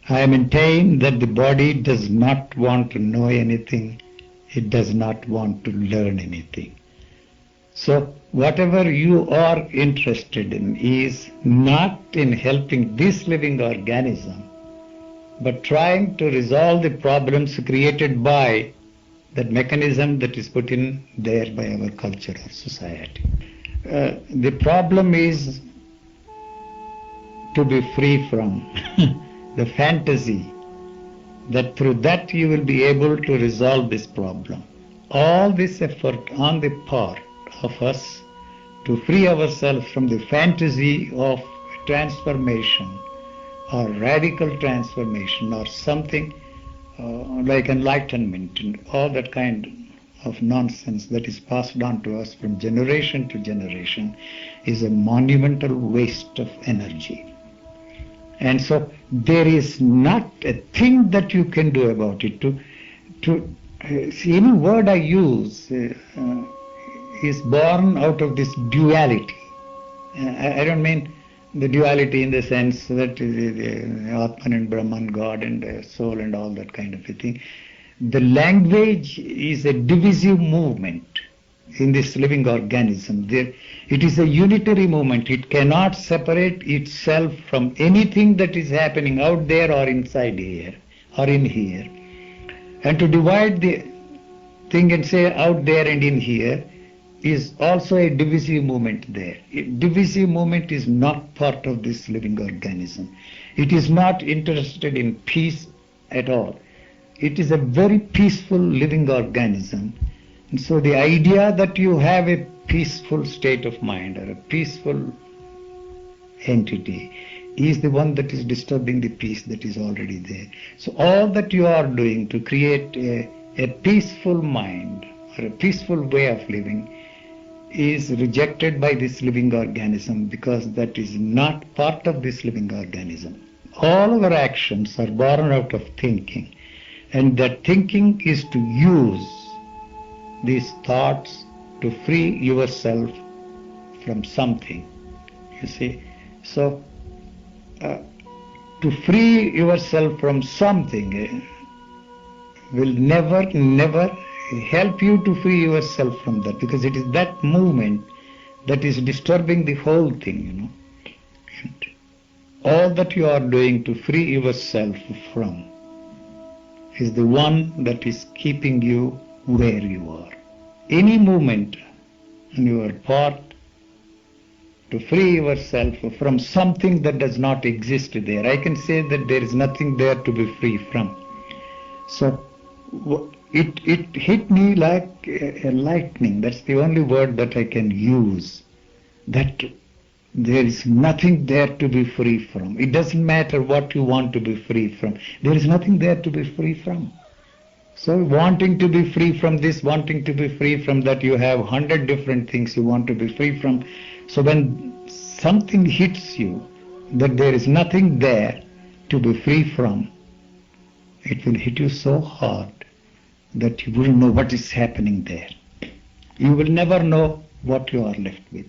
I maintain that the body does not want to know anything. It does not want to learn anything. So whatever you are interested in is not in helping this living organism, but trying to resolve the problems created by that mechanism that is put in there by our culture or society. The problem is to be free from the fantasy that through that you will be able to resolve this problem. All this effort on the part of us to free ourselves from the fantasy of transformation or radical transformation or something like enlightenment and all that kind of nonsense that is passed on to us from generation to generation is a monumental waste of energy. And so there is not a thing that you can do about it. Any word I use is born out of this duality. I don't mean the duality in the sense that the Atman and Brahman, God and soul and all that kind of a thing. The language is a divisive movement in this living organism. It is a unitary movement. It cannot separate itself from anything that is happening out there or inside here or in here. And to divide the thing and say out there and in here is also a divisive movement there. Divisive movement is not part of this living organism. It is not interested in peace at all. It is a very peaceful living organism. And so the idea that you have a peaceful state of mind or a peaceful entity is the one that is disturbing the peace that is already there. So all that you are doing to create a peaceful mind or a peaceful way of living is rejected by this living organism because that is not part of this living organism. All our actions are born out of thinking, and that thinking is to use these thoughts to free yourself from something, you see. So to free yourself from something will never help you to free yourself from that, because it is that movement that is disturbing the whole thing, you know. And all that you are doing to free yourself from is the one that is keeping you where you are. Any movement on your part to free yourself from something that does not exist there. I can say that there is nothing there to be free from. So it hit me like a lightning. That's the only word that I can use. That there is nothing there to be free from. It doesn't matter what you want to be free from. There is nothing there to be free from. So wanting to be free from this, wanting to be free from that, you have 100 different things you want to be free from. So when something hits you, that there is nothing there to be free from, it will hit you so hard that you wouldn't know what is happening there. You will never know what you are left with.